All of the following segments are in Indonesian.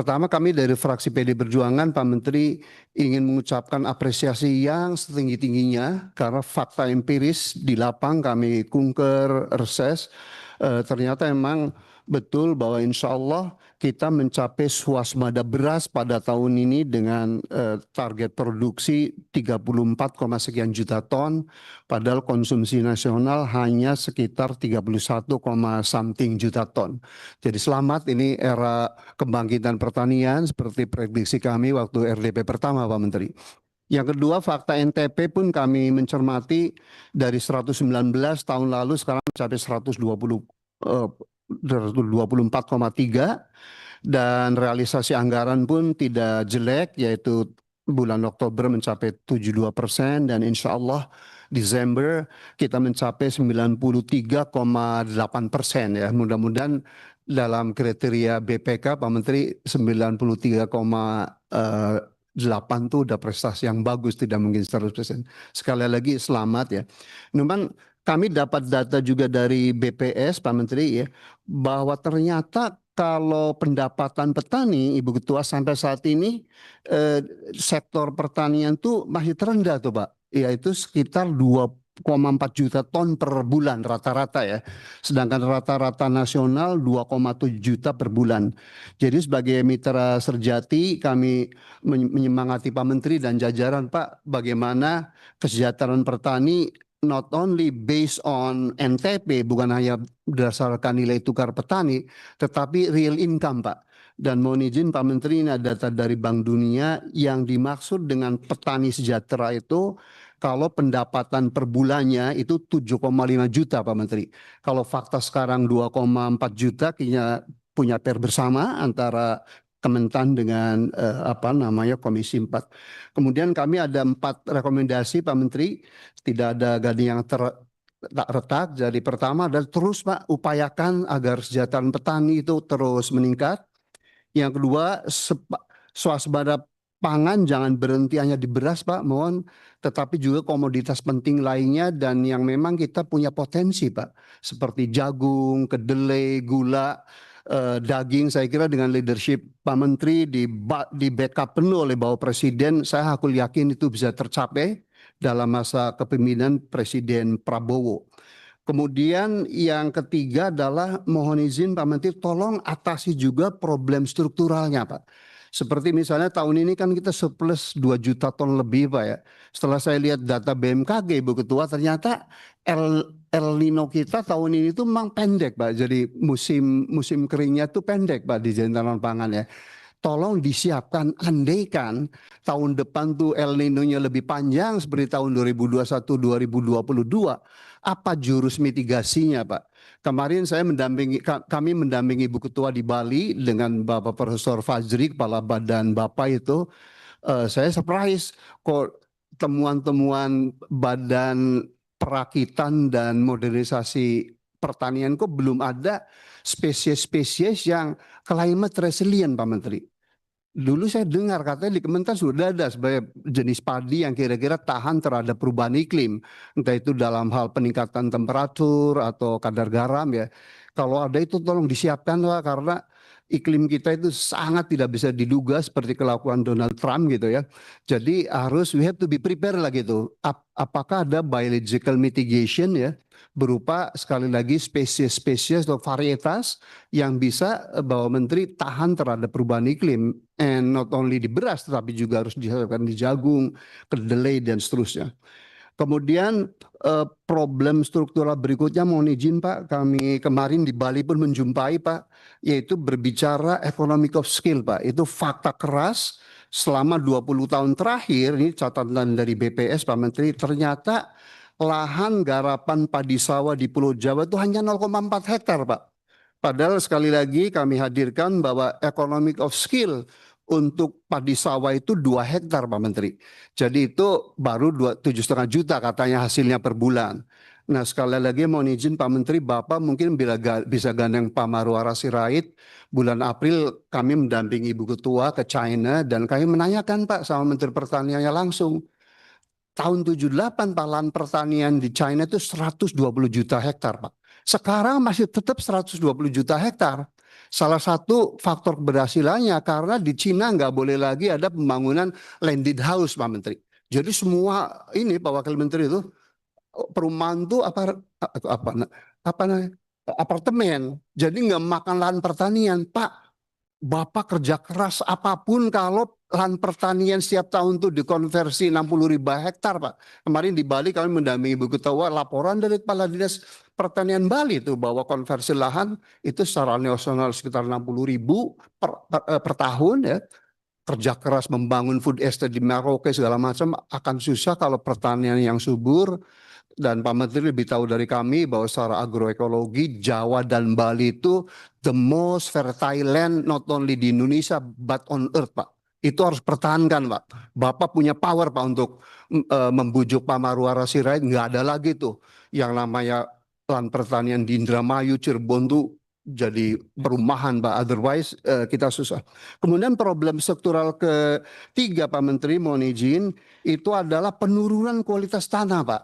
Pertama, kami dari fraksi PD Perjuangan, Pak Menteri, ingin mengucapkan apresiasi yang setinggi-tingginya karena fakta empiris di lapang kami kunker, reses, ternyata memang betul bahwa insya Allah kita mencapai swasembada beras pada tahun ini dengan target produksi 34, sekian juta ton, padahal konsumsi nasional hanya sekitar 31, something juta ton. Jadi selamat, ini era kebangkitan pertanian seperti prediksi kami waktu RDP pertama, Pak Menteri. Yang kedua, fakta NTP pun kami mencermati dari 119 tahun lalu sekarang mencapai 124,3, dan realisasi anggaran pun tidak jelek, yaitu bulan Oktober mencapai 72% dan insya Allah Desember kita mencapai 93,8% ya. Mudah-mudahan dalam kriteria BPK Pak Menteri 93,8 itu udah prestasi yang bagus, tidak mungkin 100%. Sekali lagi selamat ya. Cuman kami dapat data juga dari BPS Pak Menteri ya, bahwa ternyata kalau pendapatan petani, Ibu Ketua, sampai saat ini sektor pertanian tuh masih terendah tuh Pak, yaitu sekitar 2,4 juta ton per bulan rata-rata ya. Sedangkan rata-rata nasional 2,7 juta per bulan. Jadi sebagai mitra Serjati kami menyemangati Pak Menteri dan jajaran, Pak, bagaimana kesejahteraan petani not only based on NTP, bukan hanya berdasarkan nilai tukar petani, tetapi real income, Pak. Dan mohon izin Pak Menteri, ini ada data dari Bank Dunia yang dimaksud dengan petani sejahtera itu kalau pendapatan per bulannya itu 7,5 juta Pak Menteri. Kalau fakta sekarang 2,4 juta, kayaknya punya PR bersama antara Kementan dengan Komisi 4. Kemudian kami ada 4 rekomendasi Pak Menteri, tidak ada gading yang tak retak. Jadi pertama adalah terus Pak upayakan agar kesejahteraan petani itu terus meningkat. Yang kedua, swasembada pangan jangan berhenti hanya di beras Pak, mohon, tetapi juga komoditas penting lainnya dan yang memang kita punya potensi Pak, seperti jagung, kedelai, gula, daging. Saya kira dengan leadership Pak Menteri di backup penuh oleh Bapak Presiden, saya aku yakin itu bisa tercapai dalam masa kepemimpinan Presiden Prabowo. Kemudian yang ketiga adalah mohon izin Pak Menteri, tolong atasi juga problem strukturalnya Pak. Seperti misalnya tahun ini kan kita surplus 2 juta ton lebih Pak ya. Setelah saya lihat data BMKG Ibu Ketua, ternyata El Nino kita tahun ini tuh memang pendek Pak. Jadi musim keringnya tuh pendek Pak di tanaman pangan ya. Tolong disiapkan, andaikan tahun depan tuh El Nino-nya lebih panjang seperti tahun 2021-2022, apa jurus mitigasinya Pak? Kemarin kami mendampingi Ibu Ketua di Bali dengan Bapak Profesor Fajri, Kepala Badan Bapak itu, saya surprise kok temuan-temuan Badan Perakitan dan Modernisasi Pertanian kok belum ada spesies-spesies yang climate resilient Pak Menteri. Dulu saya dengar katanya di Kementan sudah ada sebagai jenis padi yang kira-kira tahan terhadap perubahan iklim. Entah itu dalam hal peningkatan temperatur atau kadar garam ya. Kalau ada itu tolong disiapkan Pak, karena iklim kita itu sangat tidak bisa diduga seperti kelakuan Donald Trump gitu ya. Jadi we have to be prepared lah gitu. Apakah ada biological mitigation ya, berupa sekali lagi spesies-spesies atau varietas yang bisa Bapak Menteri tahan terhadap perubahan iklim, and not only di beras tetapi juga harus dihasilkan di jagung, kedelai dan seterusnya. Kemudian problem struktural berikutnya mohon izin Pak, kami kemarin di Bali pun menjumpai Pak, yaitu berbicara economic of skill Pak. Itu fakta keras selama 20 tahun terakhir, ini catatan dari BPS Pak Menteri, ternyata lahan garapan padi sawah di Pulau Jawa itu hanya 0,4 hektar Pak. Padahal sekali lagi kami hadirkan bahwa economic of skill untuk padi sawah itu 2 hektar Pak Menteri. Jadi itu baru 7,5 juta katanya hasilnya per bulan. Nah sekali lagi mohon izin Pak Menteri, Bapak mungkin bisa gandeng Pak Marwara Sirait. Bulan April kami mendampingi Ibu Ketua ke China dan kami menanyakan Pak sama Menteri Pertaniannya langsung. Tahun 78 Pak, lahan pertanian di China itu 120 juta hektar Pak. Sekarang masih tetap 120 juta hektar. Salah satu faktor keberhasilannya karena di Cina nggak boleh lagi ada pembangunan landed house, Pak Menteri. Jadi semua ini Pak Wakil Menteri itu perumahan tuh apa namanya, apartemen. Jadi nggak makan lahan pertanian, Pak. Bapak kerja keras apapun kalau lahan pertanian setiap tahun tuh dikonversi 60.000 hektar, Pak. Kemarin di Bali kami mendampingi Ibu Ketua, laporan dari Kepala Dinas Pertanian Bali itu bahwa konversi lahan itu secara nasional sekitar 60.000 per tahun ya. Kerja keras membangun food estate di Merauke segala macam akan susah kalau pertanian yang subur. Dan Pak Menteri lebih tahu dari kami bahwa secara agroekologi Jawa dan Bali itu the most fertile land not only di Indonesia but on earth, Pak. Itu harus pertahankan, Pak. Bapak punya power, Pak, untuk membujuk Pak Marwara Sirait. Nggak ada lagi tuh yang namanya lahan pertanian di Indramayu, Cirebon tuh jadi perumahan, Pak. Otherwise kita susah. Kemudian problem struktural ketiga, Pak Menteri, mohon izin, itu adalah penurunan kualitas tanah, Pak.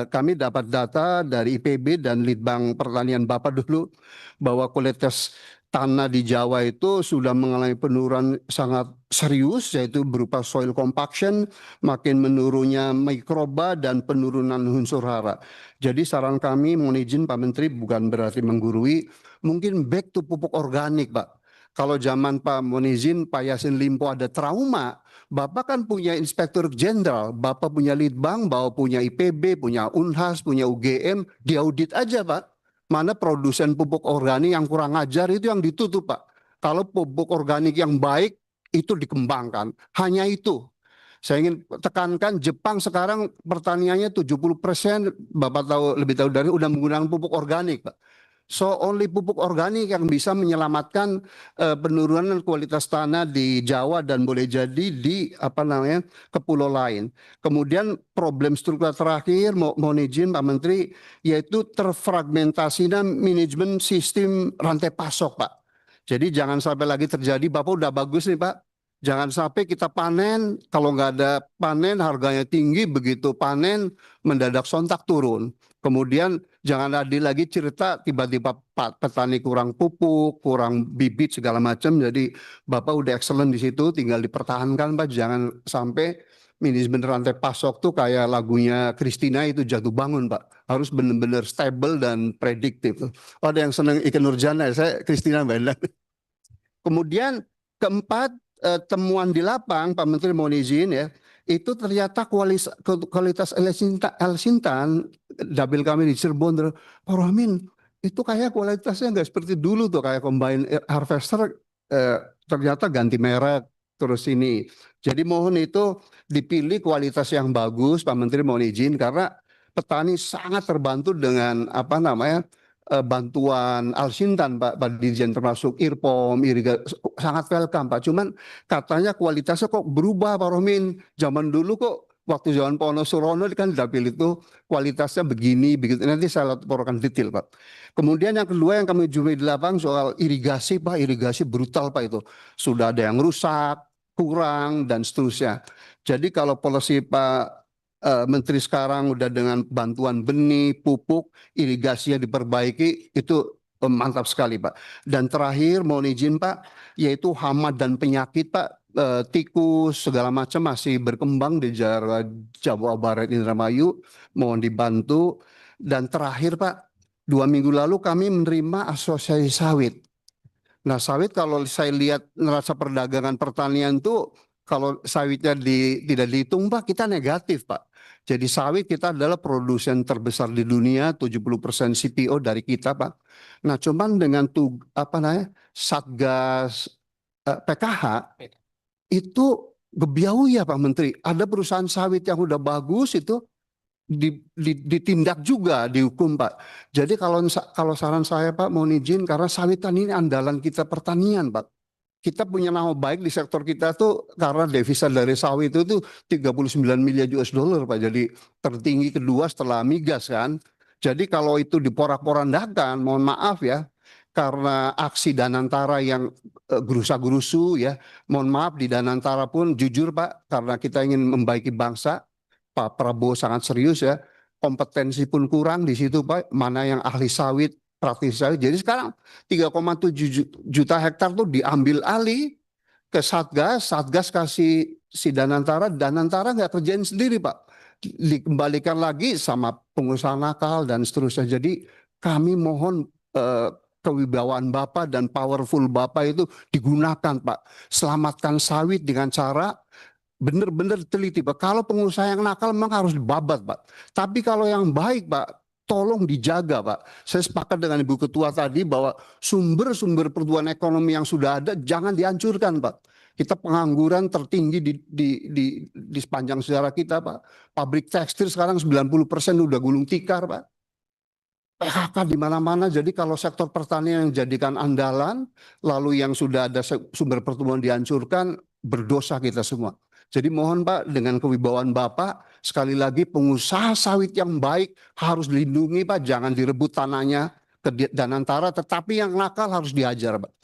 Kami dapat data dari IPB dan Litbang Pertanian Bapak dulu bahwa kualitas tanah di Jawa itu sudah mengalami penurunan sangat serius, yaitu berupa soil compaction, makin menurunnya mikroba dan penurunan unsur hara. Jadi saran kami, mohon izin Pak Menteri, bukan berarti menggurui, mungkin back to pupuk organik, Pak. Kalau zaman Pak, mohon izin, Pak Yassin Limpo ada trauma, Bapak kan punya inspektur jenderal, Bapak punya litbang, Bapak punya IPB, punya Unhas, punya UGM, diaudit aja, Pak. Mana produsen pupuk organik yang kurang ajar itu yang ditutup, Pak. Kalau pupuk organik yang baik itu dikembangkan. Hanya itu. Saya ingin tekankan Jepang sekarang pertaniannya 70%, Bapak tahu lebih tahu dari udah menggunakan pupuk organik, Pak. So only pupuk organik yang bisa menyelamatkan penurunan kualitas tanah di Jawa dan boleh jadi di apa namanya ke pulau lain. Kemudian problem struktural terakhir mohon izin Pak Menteri yaitu terfragmentasinya manajemen sistem rantai pasok, Pak. Jadi jangan sampai lagi terjadi, Bapak udah bagus nih, Pak. Jangan sampai kita panen, kalau nggak ada panen harganya tinggi, begitu panen mendadak sontak turun. Kemudian jangan ada lagi cerita tiba-tiba petani kurang pupuk, kurang bibit segala macam. Jadi Bapak udah excellent di situ, tinggal dipertahankan, Pak. Jangan sampai manajemen rantai pasok tuh kayak lagunya Christina itu jatuh bangun, Pak. Harus benar-benar stable dan prediktif. Oh, ada yang senang Ikke Nurjana, saya Christina Mbak Endang. Kemudian keempat, temuan di lapang, Pak Menteri mohon izin ya, itu ternyata kualitas L-Sintan, dapil kami di Cirebon, Pak Rohmin, itu kayak kualitasnya nggak seperti dulu tuh, kayak combine harvester, ternyata ganti merek, terus ini. Jadi mohon itu dipilih kualitas yang bagus, Pak Menteri mohon izin, karena petani sangat terbantu dengan apa namanya, bantuan Al-Sintan, Pak Dirjen, termasuk IRPOM, sangat welcome, Pak. Cuman katanya kualitasnya kok berubah, Pak Rohmin. Zaman dulu kok waktu zaman Wonosobo kan dapil itu kualitasnya begini, begitu. Nanti saya laporkan detail, Pak. Kemudian yang kedua yang kami jumpai di lapangan soal irigasi, Pak. Irigasi brutal, Pak, itu. Sudah ada yang rusak, kurang, dan seterusnya. Jadi kalau polisi Pak Menteri sekarang udah dengan bantuan benih, pupuk, irigasinya diperbaiki, itu mantap sekali, Pak. Dan terakhir mohon izin, Pak, yaitu hama dan penyakit, Pak, tikus segala macam masih berkembang di Jawa Barat, Indramayu, mohon dibantu. Dan terakhir, Pak, 2 minggu lalu kami menerima asosiasi sawit. Nah, sawit kalau saya lihat neraca perdagangan pertanian tuh kalau sawitnya tidak dihitung, Pak, kita negatif, Pak. Jadi sawit kita adalah produsen terbesar di dunia, 70% CPO dari kita, Pak. Nah, cuman dengan apa namanya, Satgas PKH itu gebiau ya, Pak Menteri. Ada perusahaan sawit yang udah bagus itu ditindak juga, dihukum, Pak. Jadi kalau saran saya, Pak, mohon izin karena sawit kan ini andalan kita pertanian, Pak. Kita punya nama baik di sektor kita tuh karena devisa dari sawit itu tuh 39 miliar US dollar, Pak. Jadi tertinggi kedua setelah migas kan. Jadi kalau itu diporak-porandakan, mohon maaf ya, karena aksi Danantara yang gerusa-gerusu ya, mohon maaf di Danantara pun jujur, Pak, karena kita ingin membaiki bangsa, Pak Prabowo sangat serius ya, kompetensi pun kurang di situ, Pak. Mana yang ahli sawit praktisi sawit. Jadi sekarang 3,7 juta hektar tuh diambil alih ke Satgas, Satgas kasih si Danantara nggak kerjain sendiri Pak. Dikembalikan lagi sama pengusaha nakal dan seterusnya. Jadi kami mohon kewibawaan Bapak dan powerful Bapak itu digunakan Pak. Selamatkan sawit dengan cara benar-benar teliti Pak. Kalau pengusaha yang nakal memang harus dibabat Pak. Tapi kalau yang baik Pak, tolong dijaga Pak. Saya sepakat dengan Ibu Ketua tadi bahwa sumber-sumber pertumbuhan ekonomi yang sudah ada jangan dihancurkan Pak. Kita pengangguran tertinggi di sepanjang sejarah kita Pak. Pabrik tekstil sekarang 90% udah gulung tikar Pak. PHK di mana-mana. Jadi kalau sektor pertanian yang jadikan andalan, lalu yang sudah ada sumber pertumbuhan dihancurkan, berdosa kita semua. Jadi mohon Pak, dengan kewibawaan Bapak, sekali lagi pengusaha sawit yang baik harus dilindungi Pak, jangan direbut tanahnya ke Danantara, tetapi yang nakal harus dihajar Pak.